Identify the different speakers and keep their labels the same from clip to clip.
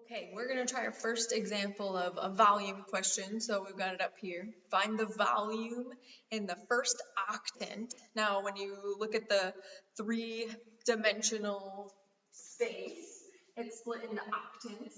Speaker 1: Okay, we're going to try our first example of a volume question. So we've got it up here. Find the volume in the first octant. Now, when you look at the three-dimensional space, it's split into octants,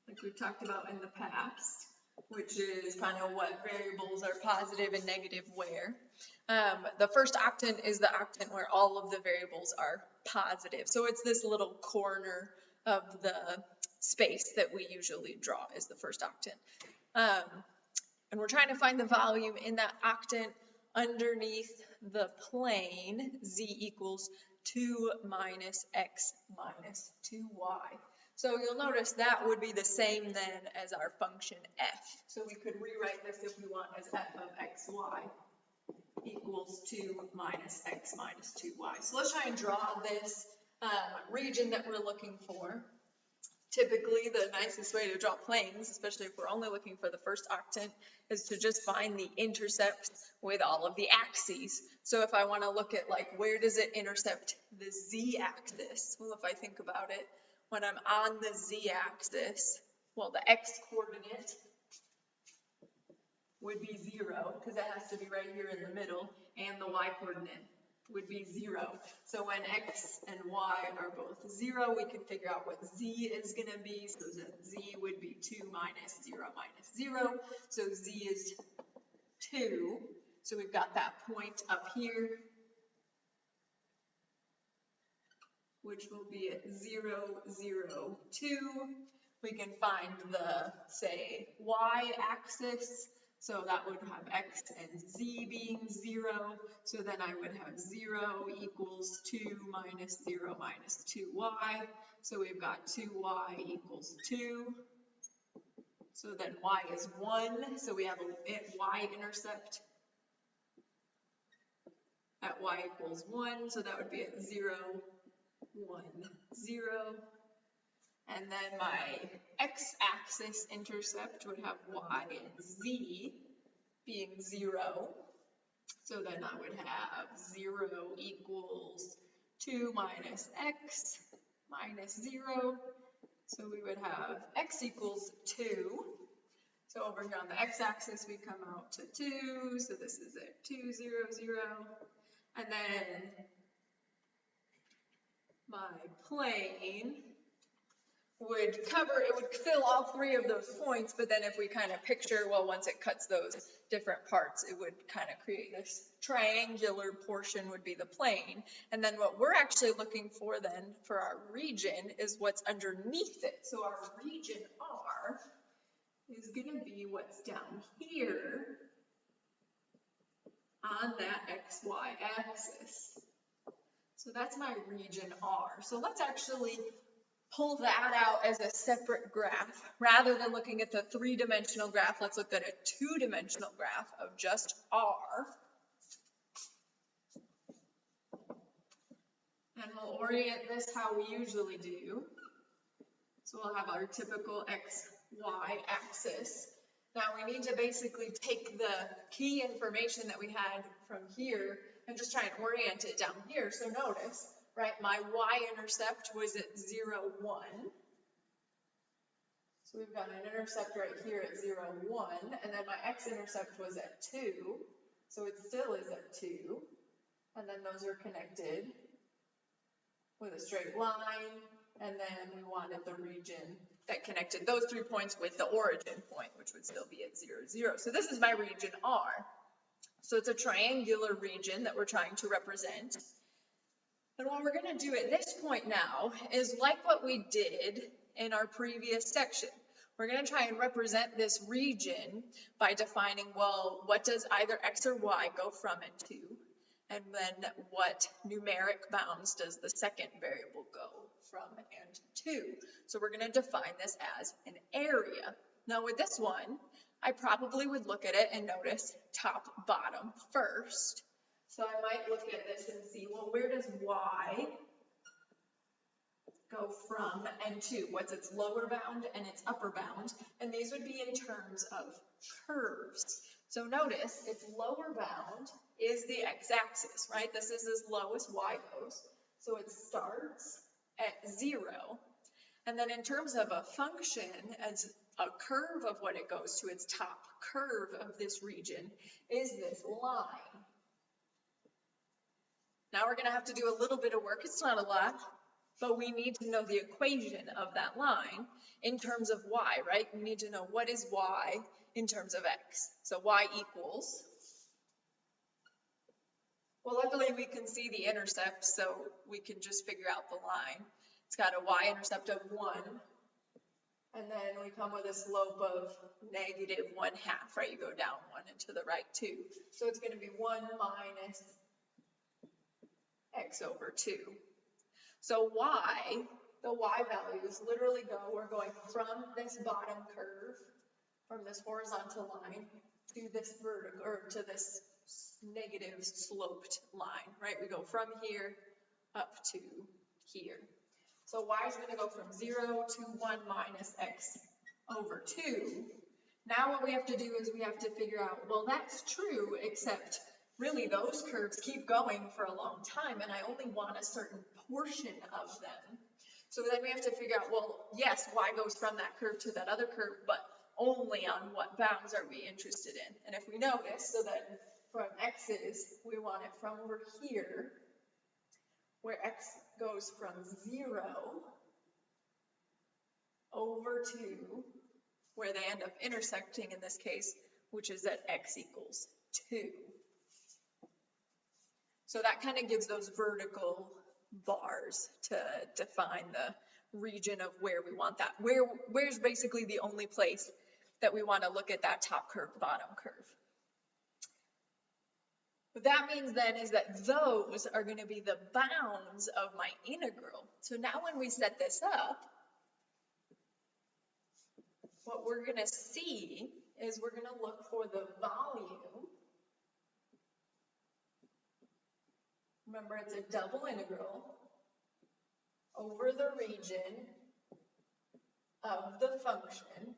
Speaker 1: like we've talked about in the past, which is kind of what variables are positive and negative where. The first octant is the octant where all of the variables are positive. So it's this little corner of the space that we usually draw is the first octant. And we're trying to find the volume in that octant underneath the plane z equals 2 minus x minus 2y. So you'll notice that would be the same then as our function f. So we could rewrite this if we want as f of xy equals 2 minus x minus 2y. So let's try and draw this region that we're looking for. Typically, the nicest way to draw planes, especially if we're only looking for the first octant, is to just find the intercept with all of the axes. So if I want to look at like where does it intercept the z-axis, well, if I think about it, when I'm on the z-axis, well, the x-coordinate would be 0, because that has to be right here in the middle, and the y-coordinate would be 0. So when x and y are both 0, we can figure out what z is going to be. So that z would be 2 minus 0 minus 0. So z is 2. So we've got that point up here, which will be at 0, 0, 2. We can find the, say, y-axis. So that would have x and z being 0. So then I would have 0 equals 2 minus 0 minus 2y. So we've got 2y equals 2. So then y is 1. So we have a y-intercept at y equals 1. So that would be at 0, 1, 0. And then my x-axis intercept would have y and z being 0. So then I would have 0 equals 2 minus x minus 0. So we would have x equals 2. So over here on the x-axis, we come out to 2. So this is at 2, 0, 0. And then my plane would fill all three of those points, but then if we kind of picture, well, once it cuts those different parts, it would kind of create this triangular portion would be the plane. And then what we're actually looking for then for our region is what's underneath it. So our region R is going to be what's down here on that XY axis. So that's my region R. So let's actually pull that out as a separate graph. Rather than looking at the three-dimensional graph, let's look at a two-dimensional graph of just R. And we'll orient this how we usually do. So we'll have our typical X, Y axis. Now we need to basically take the key information that we had from here and just try and orient it down here. So notice, right, my y-intercept was at 0, 1. So we've got an intercept right here at 0, 1. And then my x-intercept was at 2. So it still is at 2. And then those are connected with a straight line. And then we wanted the region that connected those 3 points with the origin point, which would still be at 0, 0. So this is my region R. So it's a triangular region that we're trying to represent. And what we're going to do at this point now is like what we did in our previous section. We're going to try and represent this region by defining, well, what does either x or y go from and to? And then what numeric bounds does the second variable go from and to? So we're going to define this as an area. Now with this one, I probably would look at it and notice top, bottom first. So I might look at this and see, well, where does y go from and to? What's its lower bound and its upper bound? And these would be in terms of curves. So notice its lower bound is the x-axis, right? This is as low as y goes. So it starts at 0. And then in terms of a function, as a curve of what it goes to, its top curve of this region is this line. Now we're going to have to do a little bit of work. It's not a lot, but we need to know the equation of that line in terms of y, right? We need to know what is y in terms of x. So y equals, well, luckily we can see the intercept, so we can just figure out the line. It's got a y-intercept of 1, and then we come with a slope of -1/2, right? You go down 1 and to the right 2. So it's going to be 1 minus x over 2. So y, the y values literally go, we're going from this bottom curve, from this horizontal line, to this vertical, or to this negative sloped line, right? We go from here up to here. So y is going to go from 0 to 1 minus x over 2. Now what we have to do is we have to figure out, well, that's true, except really those curves keep going for a long time, and I only want a certain portion of them. So then we have to figure out, well, yes, y goes from that curve to that other curve, but only on what bounds are we interested in? And if we notice, so that from x's, we want it from over here, where x goes from 0 over to where they end up intersecting in this case, which is at x equals 2. So that kind of gives those vertical bars to define the region of where we want that. Where's basically the only place that we want to look at that top curve, bottom curve. What that means then is that those are going to be the bounds of my integral. So now when we set this up, what we're going to see is we're going to look for the volume. Remember, it's a double integral over the region of the function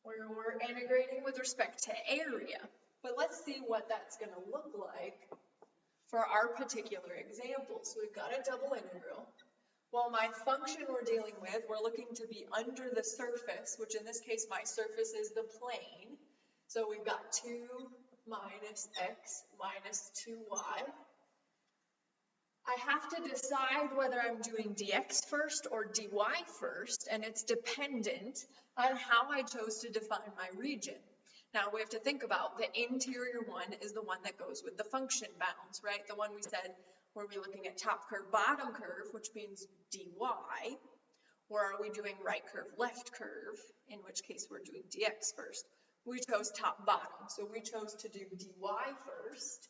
Speaker 1: where we're integrating with respect to area. But let's see what that's going to look like for our particular example. So we've got a double integral. Well, my function we're dealing with, we're looking to be under the surface, which in this case, my surface is the plane. So we've got 2 minus x minus 2y. I have to decide whether I'm doing dx first or dy first, and it's dependent on how I chose to define my region. Now we have to think about the interior one is the one that goes with the function bounds, right? The one we said were we looking at top curve, bottom curve, which means dy, or are we doing right curve, left curve, in which case we're doing dx first. We chose top bottom, so we chose to do dy first.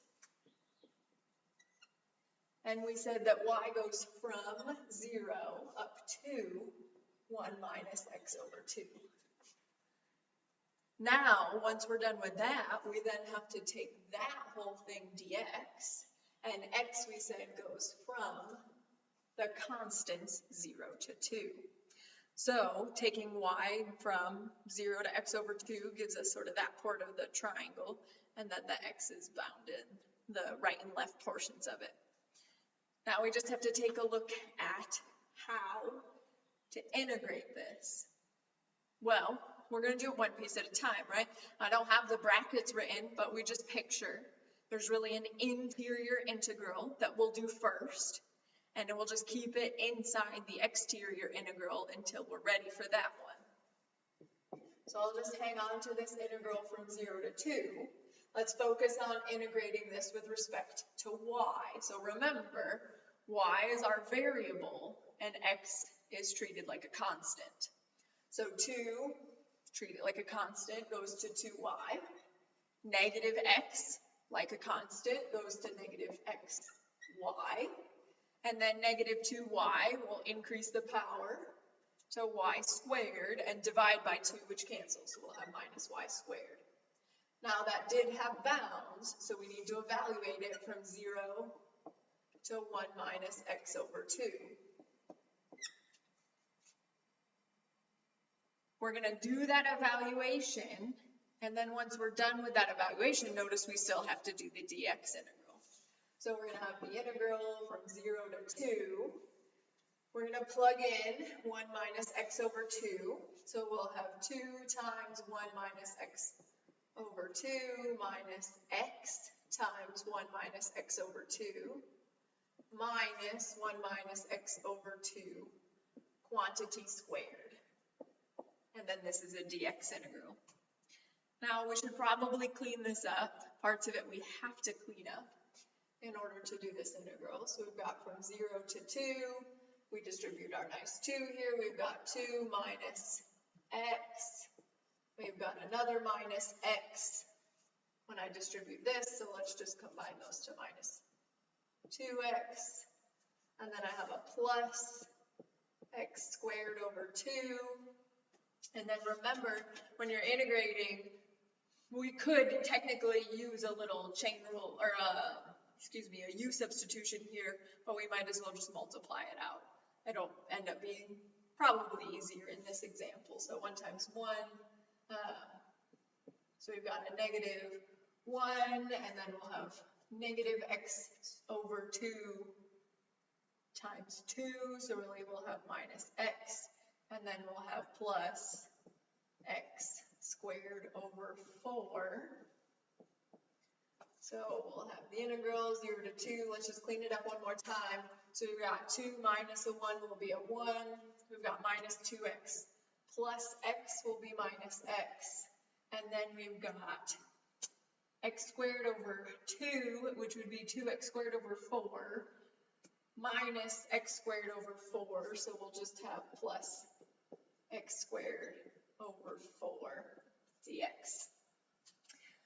Speaker 1: And we said that y goes from 0 up to 1 minus x over 2. Now, once we're done with that, we then have to take that whole thing dx, and x we said goes from the constants 0 to 2. So taking y from 0 to x over 2 gives us sort of that part of the triangle, and then the x is bounded, the right and left portions of it. Now we just have to take a look at how to integrate this. Well, we're going to do it one piece at a time, right? I don't have the brackets written, but we just picture there's really an interior integral that we'll do first, and then we'll just keep it inside the exterior integral until we're ready for that one. So I'll just hang on to this integral from 0 to 2. Let's focus on integrating this with respect to y. So remember, y is our variable, and x is treated like a constant. So 2, treated like a constant, goes to 2y. Negative x, like a constant, goes to negative xy. And then negative 2y will increase the power to y squared and divide by 2, which cancels. So we'll have minus y squared. Now that did have bounds, so we need to evaluate it from 0 to 1 minus x over 2. We're going to do that evaluation, and then once we're done with that evaluation, notice we still have to do the dx integral. So we're going to have the integral from 0 to 2 we're going to plug in 1 minus x over 2. So we'll have 2 times 1 minus x over 2 minus x times 1 minus x over 2 minus 1 minus x over 2 quantity squared. And then this is a dx integral. Now we should probably clean this up. Parts of it we have to clean up in order to do this integral. So we've got from 0 to 2, we distribute our nice 2 here. We've got 2 minus x. We've got another minus x when I distribute this. So let's just combine those to minus 2x. And then I have a plus x squared over 2. And then remember, when you're integrating, we could technically use a little chain rule, or a u substitution here, but we might as well just multiply it out. It'll end up being probably easier in this example. So 1 times 1, so we've got a negative 1, and then we'll have negative x over 2 times 2, so really we'll have minus x, and then we'll have plus x squared over 4. So we'll have the integral 0 to 2. Let's just clean it up one more time. So we've got 2 minus a 1 will be a 1. We've got minus 2x plus x will be minus x. And then we've got x squared over 2, which would be 2x squared over 4, minus x squared over 4. So we'll just have plus x squared over 4 dx.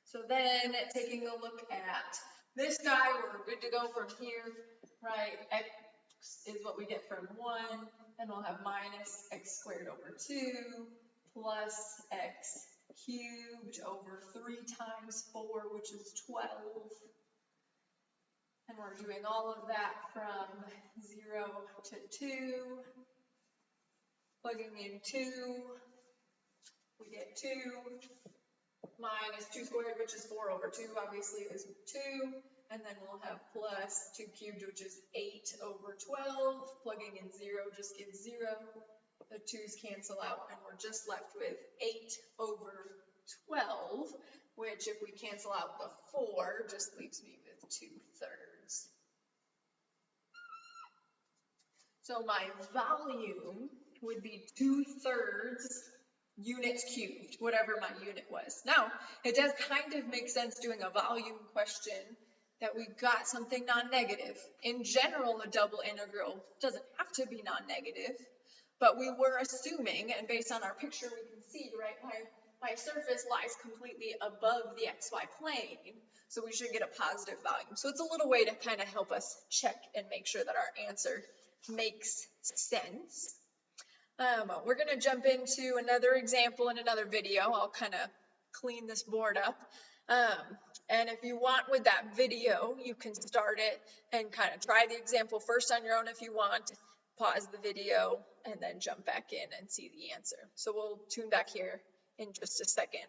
Speaker 1: So then taking a look at this guy, we're good to go from here, right? X is what we get from 1, and we'll have minus x squared over 2 plus x cubed over 3 times 4, which is 12. And we're doing all of that from 0 to 2. Plugging in 2, we get 2. Minus 2 squared, which is 4 over 2, obviously is 2, and then we'll have plus 2 cubed, which is 8 over 12, plugging in 0 just gives 0, the 2's cancel out, and we're just left with 8 over 12, which if we cancel out the 4, just leaves me with 2/3. So my volume would be 2/3 units cubed, whatever my unit was. Now, it does kind of make sense doing a volume question that we got something non-negative. In general, a double integral doesn't have to be non-negative, but we were assuming, and based on our picture we can see, right, my surface lies completely above the xy plane, so we should get a positive volume. So it's a little way to kind of help us check and make sure that our answer makes sense. We're going to jump into another example in another video. I'll kind of clean this board up. And if you want with that video, you can start it and kind of try the example first on your own if you want. Pause the video and then jump back in and see the answer. So we'll tune back here in just a second.